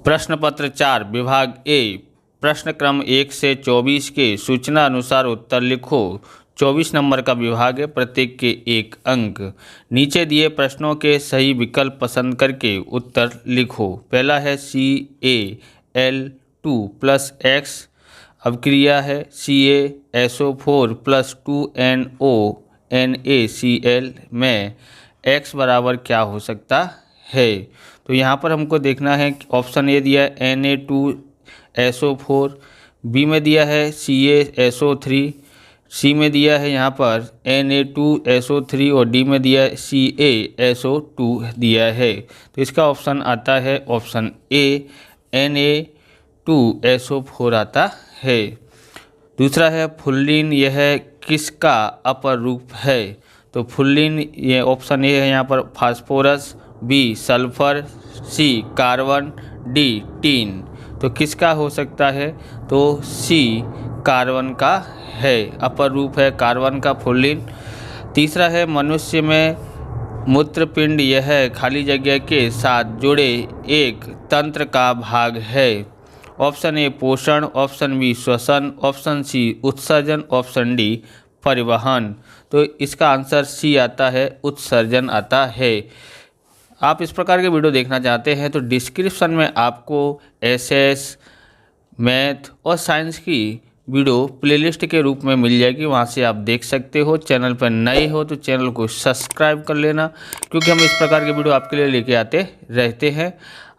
प्रश्न पत्र 4 विभाग ए प्रश्न क्रम 1 से 24 के सूचना अनुसार उत्तर लिखो। 24 नंबर का विभाग है, प्रत्येक के 1 अंक। नीचे दिए प्रश्नों के सही विकल्प पसंद करके उत्तर लिखो। पहला है CaL2 प्लस एक्स, अब क्रिया है CaSO4 प्लस 2NO NaCl में x बराबर क्या हो सकता है। तो यहाँ पर हमको देखना है कि ऑप्शन ए दिया है Na2SO4, बी में दिया है CaSO3, सी में दिया है यहाँ पर Na2SO3 और डी में दिया है CaSO2 दिया है। तो इसका ऑप्शन आता है ऑप्शन ए Na2SO4 आता है। दूसरा है फुल्लिन, यह किसका अपर रूप है। तो फुल्लिन ये ऑप्शन ए है यहाँ पर फास्फोरस, बी सल्फर, सी कार्बन, डी टीन। तो किसका हो सकता है, तो सी कार्बन का है, अपर रूप है कार्बन का फुल्लिन। तीसरा है मनुष्य में मूत्रपिंड, यह खाली जगह के साथ जुड़े एक तंत्र का भाग है। ऑप्शन ए पोषण, ऑप्शन बी श्वसन, ऑप्शन सी उत्सर्जन, ऑप्शन डी परिवहन। तो इसका आंसर सी आता है, उत्सर्जन आता है। आप इस प्रकार के वीडियो देखना चाहते हैं तो डिस्क्रिप्शन में आपको एसएस, मैथ और साइंस की वीडियो प्लेलिस्ट के रूप में मिल जाएगी, वहां से आप देख सकते हो। चैनल पर नए हो तो चैनल को सब्सक्राइब कर लेना, क्योंकि हम इस प्रकार के वीडियो आपके लिए लेके आते रहते हैं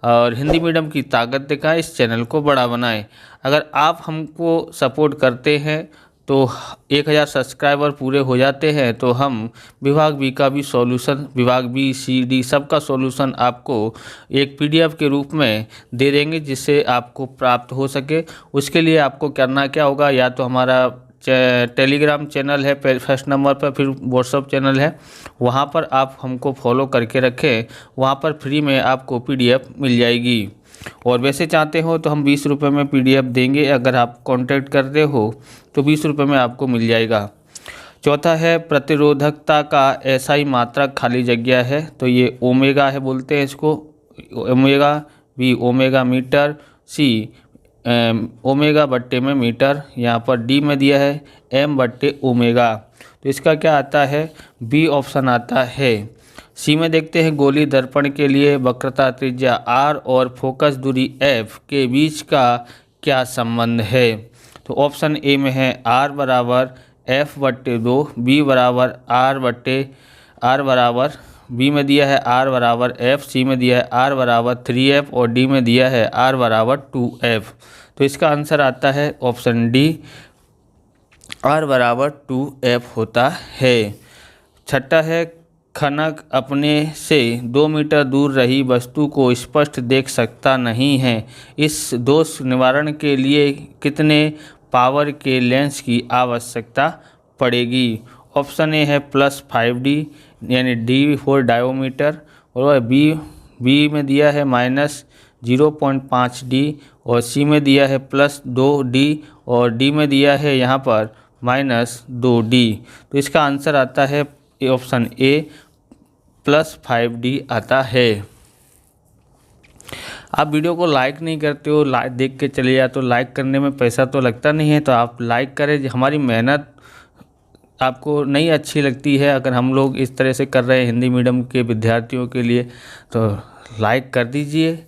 और हिंदी मीडियम की ताकत दिखाएं, इस चैनल को बड़ा बनाएं। अगर आप हमको सपोर्ट करते हैं तो 1000 सब्सक्राइबर पूरे हो जाते हैं तो हम विभाग बी का भी सॉल्यूशन, विभाग बी सी डी सबका सॉल्यूशन आपको एक PDF के रूप में दे देंगे, जिससे आपको प्राप्त हो सके। उसके लिए आपको करना क्या होगा, या तो हमारा टेलीग्राम चैनल है फर्स्ट नंबर पर, फिर व्हाट्सअप चैनल है, वहाँ पर आप हमको फॉलो करके रखें। वहाँ पर फ्री में आपको PDF मिल जाएगी। और वैसे चाहते हो तो हम 20 रुपये में PDF देंगे, अगर आप कांटेक्ट करते हो तो 20 रुपये में आपको मिल जाएगा। चौथा है प्रतिरोधकता का SI मात्रक खाली जगह है, तो ये ओमेगा है, बोलते हैं इसको ओमेगा, बी ओमेगा मीटर, सी ओमेगा बट्टे में मीटर, यहाँ पर डी में दिया है M बट्टे ओमेगा। तो इसका क्या आता है, बी ऑप्शन आता है। सी में देखते हैं गोली दर्पण के लिए वक्रता त्रिज्या R और फोकस दूरी F के बीच का क्या संबंध है। तो ऑप्शन ए में है R बराबर F बट्टे 2, बी बराबर R बराबर बी में दिया है R बराबर F, सी में दिया है R बराबर 3F और डी में दिया है R बराबर 2F। तो इसका आंसर आता है ऑप्शन डी, R बराबर 2F होता है। छठा है खनक अपने से 2 मीटर दूर रही वस्तु को स्पष्ट देख सकता नहीं है, इस दोष निवारण के लिए कितने पावर के लेंस की आवश्यकता पड़ेगी। ऑप्शन ए है +5D यानी D फॉर डायोमीटर, और बी में दिया है -0.5D, और सी में दिया है +2D, और डी में दिया है यहाँ पर -2D। तो इसका आंसर आता है ऑप्शन ए +5D आता है। आप वीडियो को लाइक नहीं करते हो, लाइक देख के चले जाते हो, लाइक करने में पैसा तो लगता नहीं है, तो आप लाइक करें। हमारी मेहनत आपको नहीं अच्छी लगती है अगर हम लोग इस तरह से कर रहे हैं हिंदी मीडियम के विद्यार्थियों के लिए, तो लाइक कर दीजिए।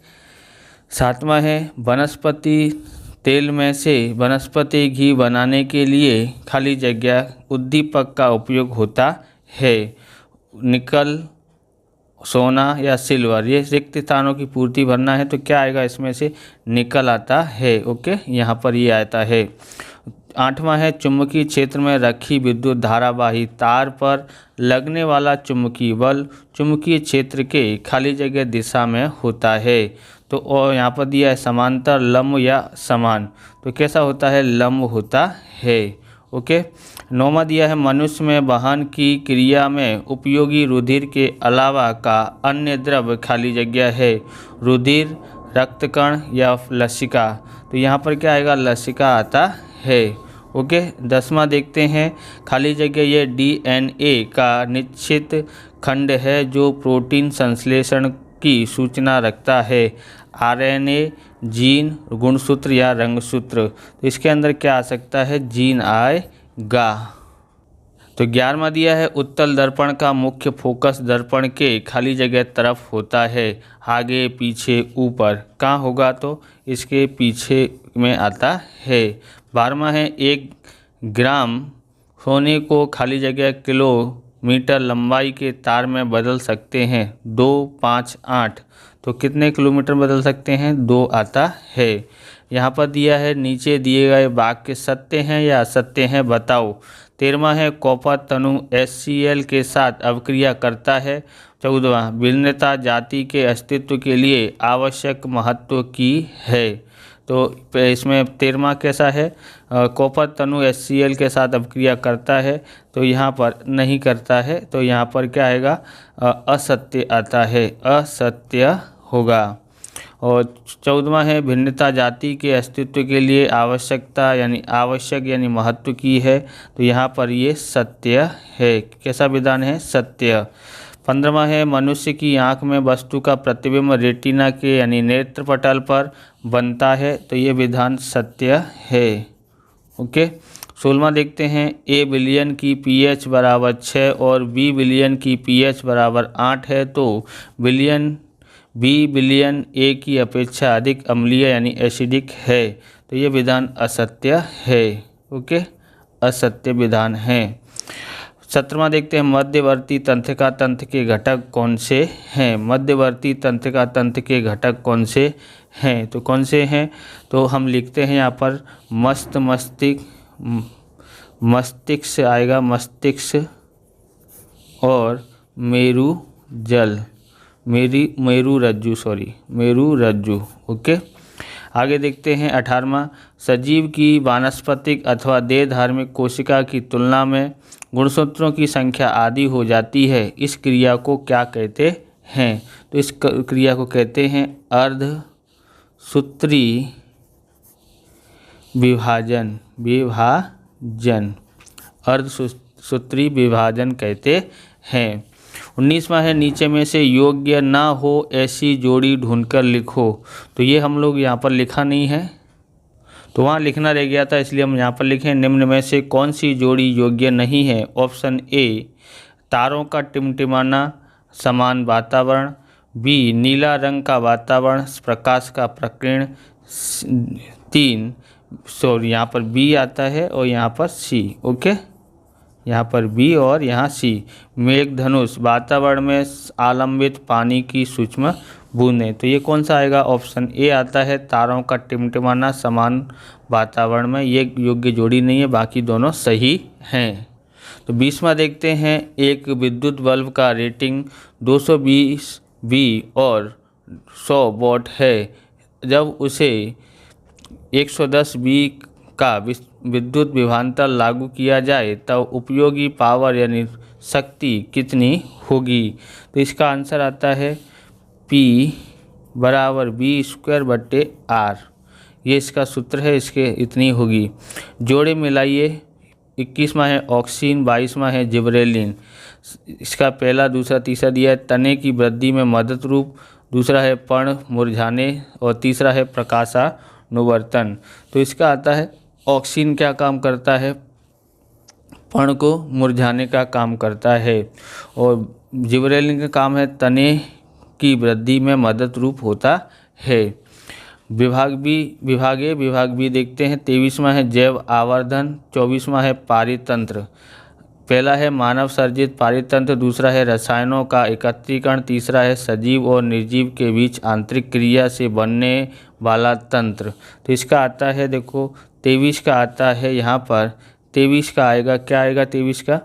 सातवां है वनस्पति तेल में से वनस्पति घी बनाने के लिए खाली जगह उद्दीपक का उपयोग होता है। निकल, सोना या सिल्वर, ये रिक्त स्थानों की पूर्ति भरना है, तो क्या आएगा इसमें से, निकल आता है। ओके, यहाँ पर ये आता है। आठवां है चुंबकीय क्षेत्र में रखी विद्युत धारावाही तार पर लगने वाला चुंबकीय बल चुंबकीय क्षेत्र के खाली जगह दिशा में होता है। तो और यहाँ पर दिया है समांतर, लंब या समान, तो कैसा होता है, लंब होता है। ओके, नौवां दिया है मनुष्य में वहन की क्रिया में उपयोगी रुधिर के अलावा का अन्य द्रव खाली जगह है, रुधिर, रक्तकण या लसिका। तो यहाँ पर क्या आएगा, लसिका आता है। ओके, 10वां देखते हैं खाली जगह, ये DNA का निश्चित खंड है जो प्रोटीन संश्लेषण की सूचना रखता है। RNA, जीन, गुणसूत्र या रंगसूत्र। तो इसके अंदर क्या आ सकता है, जीन आएगा। तो 11वां दिया है उत्तल दर्पण का मुख्य फोकस दर्पण के खाली जगह तरफ होता है, आगे पीछे ऊपर। कहाँ होगा, तो इसके पीछे में आता है। 12वां है 1 ग्राम सोने को खाली जगह किलोमीटर लंबाई के तार में बदल सकते हैं, 2, 5, 8। तो कितने किलोमीटर बदल सकते हैं, 2 आता है। यहाँ पर दिया है नीचे दिए गए वाक्य सत्य हैं या असत्य हैं बताओ। 13वां है कॉपर तनु HCl के साथ अवक्रिया करता है। 14वां भिन्नता जाति के अस्तित्व के लिए आवश्यक महत्व की है। तो इसमें 13वां कैसा है, कॉपर तनु HCl के साथ अवक्रिया करता है, तो यहाँ पर नहीं करता है, तो यहाँ पर क्या आएगा, असत्य आता है, असत्य होगा। और 14वां है भिन्नता जाति के अस्तित्व के लिए आवश्यकता यानी आवश्यक यानी महत्व की है, तो यहाँ पर ये सत्य है। कैसा विधान है, सत्य। 15वां है मनुष्य की आंख में वस्तु का प्रतिबिंब रेटिना के यानी नेत्र पटल पर बनता है, तो ये विधान सत्य है। ओके। 16वां देखते हैं A बिलियन की pH बराबर 6 और B बिलियन की pH बराबर 8 है, तो B बिलियन A की अपेक्षा अधिक अम्लीय यानी एसिडिक है, तो ये विधान असत्य है। ओके, असत्य विधान है। 17वां देखते हैं मध्यवर्ती तंत्रिका तंत्र के घटक कौन से हैं। मध्यवर्ती तंत्रिका तंत्र के घटक कौन से हैं, तो कौन से हैं, तो हम लिखते हैं यहाँ पर मस्तिष्क आएगा, मस्तिष्क और मेरु रज्जु। ओके, आगे देखते हैं 18वां सजीव की वानस्पतिक अथवा देहधार्मिक कोशिका की तुलना में गुणसूत्रों की संख्या आधी हो जाती है, इस क्रिया को क्या कहते हैं। तो इस क्रिया को कहते हैं अर्धसूत्री विभाजन। अर्धसूत्री विभाजन कहते हैं। 19वां है नीचे में से योग्य ना हो ऐसी जोड़ी ढूंढकर लिखो। तो ये हम लोग यहाँ पर लिखा नहीं है, तो वहाँ लिखना रह गया था, इसलिए हम यहाँ पर लिखें निम्न में से कौन सी जोड़ी योग्य नहीं है। ऑप्शन ए तारों का टिमटिमाना समान वातावरण, बी नीला रंग का वातावरण प्रकाश का प्रकीर्ण, 3 यहाँ पर बी आता है और यहाँ पर सी। ओके, यहाँ पर बी और यहाँ सी मेघधनुष वातावरण में आलंबित पानी की सूक्ष्म बूंदें। तो ये कौन सा आएगा, ऑप्शन ए आता है तारों का टिमटिमाना समान वातावरण में, ये योग्य जोड़ी नहीं है, बाकी दोनों सही हैं। तो 20वां देखते हैं एक विद्युत बल्ब का रेटिंग 220 V और 100 वॉट है, जब उसे 110 V का विद्युत विभवांतर लागू किया जाए तब उपयोगी पावर यानी शक्ति कितनी होगी। तो इसका आंसर आता है P बराबर V²/R, ये इसका सूत्र है, इसके इतनी होगी। जोड़े मिलाइए। 21वां है ऑक्सीन, 22वां है जिब्रेलिन। इसका पहला, दूसरा, तीसरा दिया है तने की वृद्धि में मदद रूप, दूसरा है पर्ण मुरझाने और तीसरा है प्रकाशानुवर्तन। तो इसका आता है ऑक्सीन क्या काम करता है, पर्ण को मुरझाने का काम करता है, और जिब्रेलिन का काम है तने की वृद्धि में मदद रूप होता है। विभाग बी देखते हैं। 23वां है जैव आवर्धन, 24वां है पारितंत्र। पहला है मानव सर्जित पारितंत्र, दूसरा है रसायनों का एकत्रीकरण, तीसरा है सजीव और निर्जीव के बीच आंतरिक क्रिया से बनने वाला तंत्र। तो इसका आता है, देखो 23 का आता है, यहाँ पर 23 का आएगा, क्या आएगा 23 का,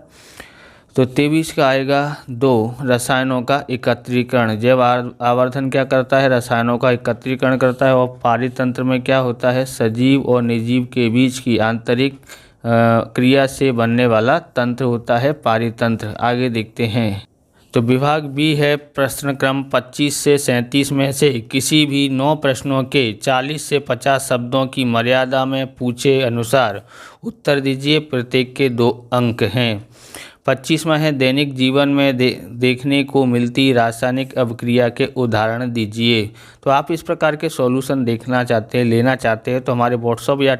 तो 23 का आएगा 2 रसायनों का एकत्रीकरण। जैव आवर्धन क्या करता है, रसायनों का एकत्रीकरण करता है, और पारितंत्र में क्या होता है, सजीव और निर्जीव के बीच की आंतरिक क्रिया से बनने वाला तंत्र होता है पारितंत्र। आगे देखते हैं। तो विभाग बी है प्रश्न क्रम 25 से 37 में से किसी भी 9 प्रश्नों के 40 से 50 शब्दों की मर्यादा में पूछे अनुसार उत्तर दीजिए, प्रत्येक के 2 अंक हैं। 25वां है दैनिक जीवन में देखने को मिलती रासायनिक अभिक्रिया के उदाहरण दीजिए। तो आप इस प्रकार के सॉल्यूशन देखना चाहते हैं, लेना चाहते हैं, तो हमारे व्हाट्सएप या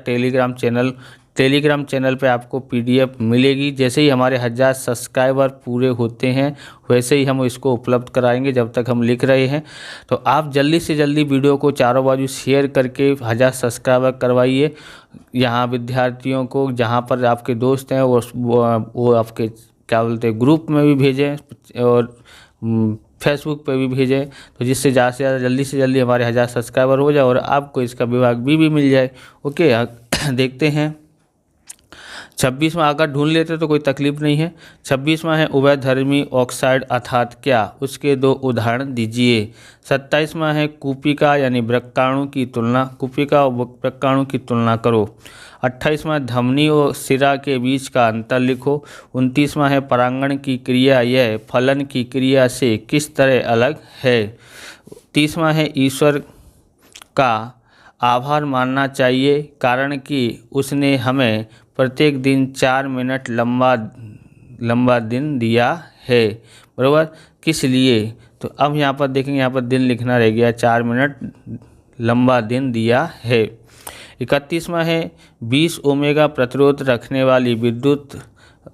टेलीग्राम चैनल पे आपको पीडीएफ मिलेगी। जैसे ही हमारे 1000 सब्सक्राइबर पूरे होते हैं वैसे ही हम इसको उपलब्ध कराएंगे। जब तक हम लिख रहे हैं तो आप जल्दी से जल्दी वीडियो को चारों बाजू शेयर करके 1000 सब्सक्राइबर करवाइए। यहाँ विद्यार्थियों को, जहाँ पर आपके दोस्त हैं वो आपके क्या बोलते हैं ग्रुप में भी भेजें और फेसबुक पे भी भेजें, तो जिससे ज़्यादा से ज़्यादा जल्दी से जल्दी हमारे 1000 सब्सक्राइबर हो जाए और आपको इसका विभाग भी मिल जाए। ओके, देखते हैं 26वां। अगर ढूंढ लेते तो कोई तकलीफ नहीं है। 26वां है उभयधर्मी ऑक्साइड अर्थात क्या, उसके 2 उदाहरण दीजिए। 27वां है कूपिका यानी वृक्काणु की तुलना, कूपिका और वृक्काणु की तुलना करो। 28वां धमनी और सिरा के बीच का अंतर लिखो। 29वां है परागण की क्रिया यह फलन की क्रिया से किस तरह अलग है। 30वां है ईश्वर का आभार मानना चाहिए कारण कि उसने हमें प्रत्येक दिन 4 मिनट लंबा दिन दिया है, बराबर, किस लिए। तो अब यहाँ पर देखेंगे, यहाँ पर दिन लिखना रह गया, 4 मिनट लंबा दिन दिया है। 31वां है 20 ओमेगा प्रतिरोध रखने वाली विद्युत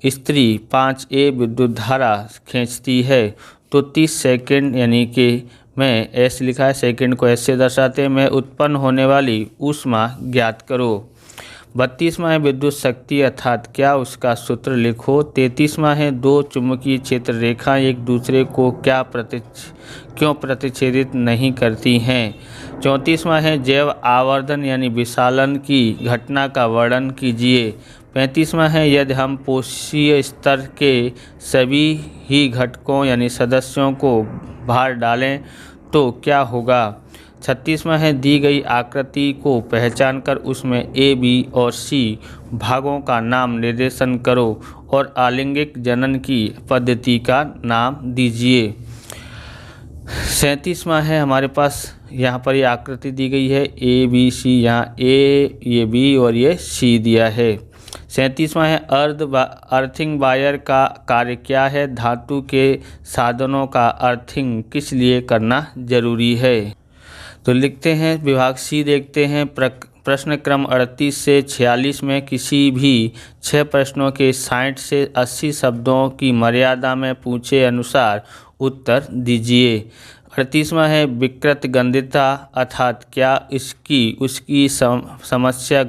स्त्री 5A विद्युत धारा खींचती है तो 30 सेकेंड यानी कि में एस लिखा है, सेकंड को एस से दर्शाते हैं, में उत्पन्न होने वाली ऊष्मा ज्ञात करो। 32वां है विद्युत शक्ति अर्थात क्या, उसका सूत्र लिखो। 33वां है 2 चुंबकीय क्षेत्र रेखा एक दूसरे को क्यों प्रतिच्छेदित नहीं करती हैं। 34वां है जैव आवर्धन यानी विशालन की घटना का वर्णन कीजिए। 35वां है यदि हम पोषीय स्तर के सभी ही घटकों यानी सदस्यों को बाहर डालें तो क्या होगा। 36वां है दी गई आकृति को पहचान कर उसमें A, B और C भागों का नाम निर्देशन करो और आलिंगिक जनन की पद्धति का नाम दीजिए। 37वां है हमारे पास यहाँ पर ये आकृति दी गई है A, B, C, यहाँ A, ये B और ये C दिया है। 37वां है अर्थिंग वायर का कार्य क्या है, धातु के साधनों का अर्थिंग किस लिए करना जरूरी है। तो लिखते हैं विभाग सी, देखते हैं प्रश्न क्रम 38 से 46 में किसी भी 6 प्रश्नों के 60 से 80 शब्दों की मर्यादा में पूछे अनुसार उत्तर दीजिए। 38वां है विकृत गंधिता अर्थात क्या, उसकी समस्या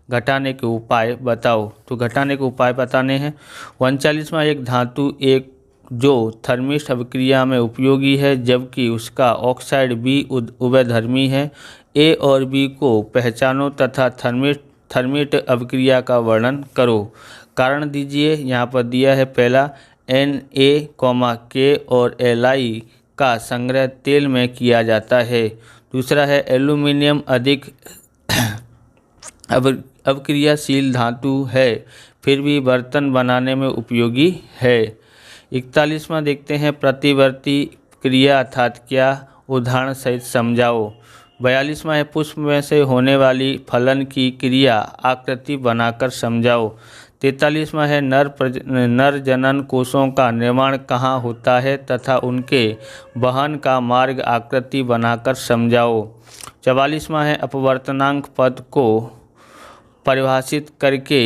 घटाने के उपाय बताओ। तो घटाने के उपाय बताने हैं। 39वां एक धातु एक जो थर्मिस्ट अभिक्रिया में उपयोगी है जबकि उसका ऑक्साइड B उभयधर्मी है। A और B को पहचानो तथा थर्मिस्ट अभिक्रिया का वर्णन करो। कारण दीजिए, यहाँ पर दिया है पहला Na, K और Li का संग्रह तेल में किया जाता है। दूसरा है एल्यूमीनियम अधिक अभिक्रियाशील धातु है फिर भी बर्तन बनाने में उपयोगी है। 41वां देखते हैं प्रतिवर्ती क्रिया अर्थात क्या, उदाहरण सहित समझाओ। 42वां है पुष्प में से होने वाली फलन की क्रिया आकृति बनाकर समझाओ। 43वां है नर जनन कोषों का निर्माण कहाँ होता है तथा उनके वहन का मार्ग आकृति बनाकर समझाओ। 44वां है अपवर्तनांक पद को परिभाषित करके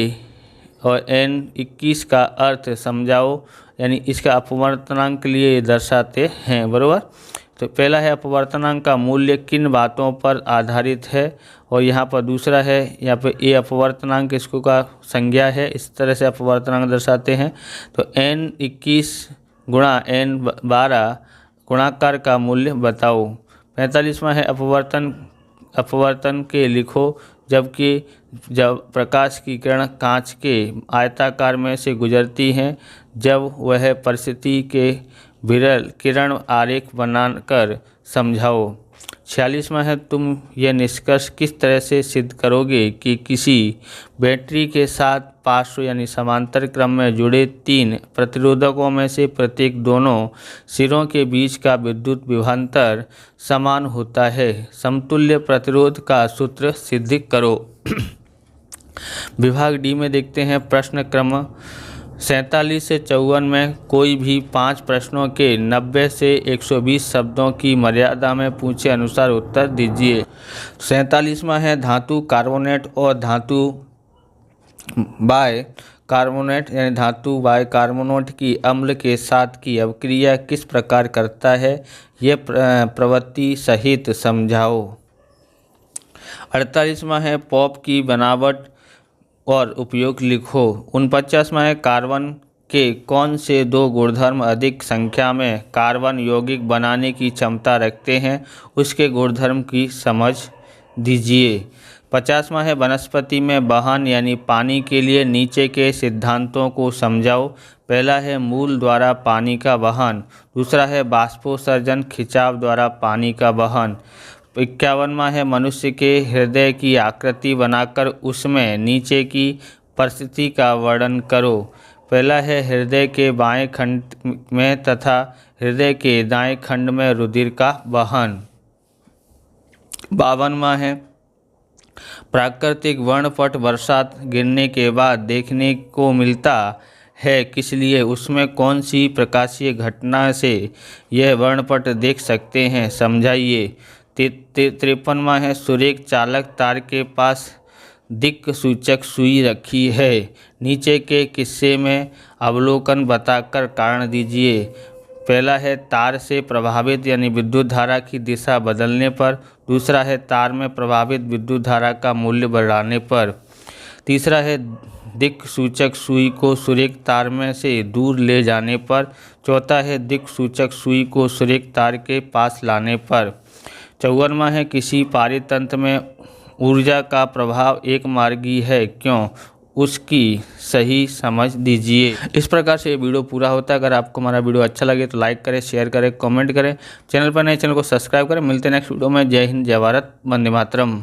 और N21 का अर्थ समझाओ, यानी इसका अपवर्तनांक के लिए दर्शाते हैं, बराबर। तो पहला है अपवर्तनांक का मूल्य किन बातों पर आधारित है और यहाँ पर दूसरा है, यहाँ पे A अपवर्तनांक इसको का संज्ञा है, इस तरह से अपवर्तनांक दर्शाते हैं। तो N21 गुणा N12 गुणाकार का मूल्य बताओ। 45वां है अपवर्तन के लिखो जबकि जब प्रकाश की किरण कांच के आयताकार में से गुजरती हैं जब वह परिस्थिति के विरल किरण आरेख बनाकर समझाओ। 46वां है तुम यह निष्कर्ष किस तरह से सिद्ध करोगे कि किसी बैटरी के साथ पार्श्व यानी समांतर क्रम में जुड़े 3 प्रतिरोधकों में से प्रत्येक दोनों सिरों के बीच का विद्युत विभवांतर समान होता है। समतुल्य प्रतिरोध का सूत्र सिद्ध करो। विभाग डी में देखते हैं प्रश्न क्रम 47 से 54 में कोई भी 5 प्रश्नों के 90 से 120 शब्दों की मर्यादा में पूछे अनुसार उत्तर दीजिए। 47वां है धातु कार्बोनेट और धातु बाय कार्बोनेट यानी धातु बाय कार्बोनेट की अम्ल के साथ की अभिक्रिया किस प्रकार करता है, यह प्रवृत्ति सहित समझाओ। 48वां है पॉप की बनावट और उपयोग लिखो। 49वां है कार्बन के कौन से 2 गुणधर्म अधिक संख्या में कार्बन यौगिक बनाने की क्षमता रखते हैं, उसके गुणधर्म की समझ दीजिए। 50वां है वनस्पति में वहन यानी पानी के लिए नीचे के सिद्धांतों को समझाओ। पहला है मूल द्वारा पानी का वहन, दूसरा है बाष्पोत्सर्जन खिंचाव द्वारा पानी का वहन। 51वां है मनुष्य के हृदय की आकृति बनाकर उसमें नीचे की परिस्थिति का वर्णन करो। पहला है हृदय के बाएं खंड में तथा हृदय के दाएं खंड में रुधिर का वहन। 52वां है प्राकृतिक वर्णपट बरसात गिरने के बाद देखने को मिलता है, किस लिए, उसमें कौन सी प्रकाशीय घटना से यह वर्णपट देख सकते हैं, समझाइए। 53वां है सुरेख चालक तार के पास दिक् सूचक सुई रखी है, नीचे के किस्से में अवलोकन बताकर कारण दीजिए। पहला है तार से प्रभावित यानी विद्युत धारा की दिशा बदलने पर, दूसरा है तार में प्रभावित विद्युत धारा का मूल्य बढ़ाने पर, तीसरा है दिक् सूचक सुई को सुरेख तार में से दूर ले जाने पर, चौथा है दिक् सूचक सुई को सुरेख तार के पास लाने पर। 54वां है किसी पारितंत्र में ऊर्जा का प्रभाव एक मार्गी है, क्यों, उसकी सही समझ दीजिए। इस प्रकार से ये वीडियो पूरा होता है। अगर आपको हमारा वीडियो अच्छा लगे तो लाइक करें, शेयर करें, कमेंट करें। चैनल पर नए चैनल को सब्सक्राइब करें। मिलते हैं नेक्स्ट वीडियो में। जय हिंद, जय भारत, वंदे मातरम।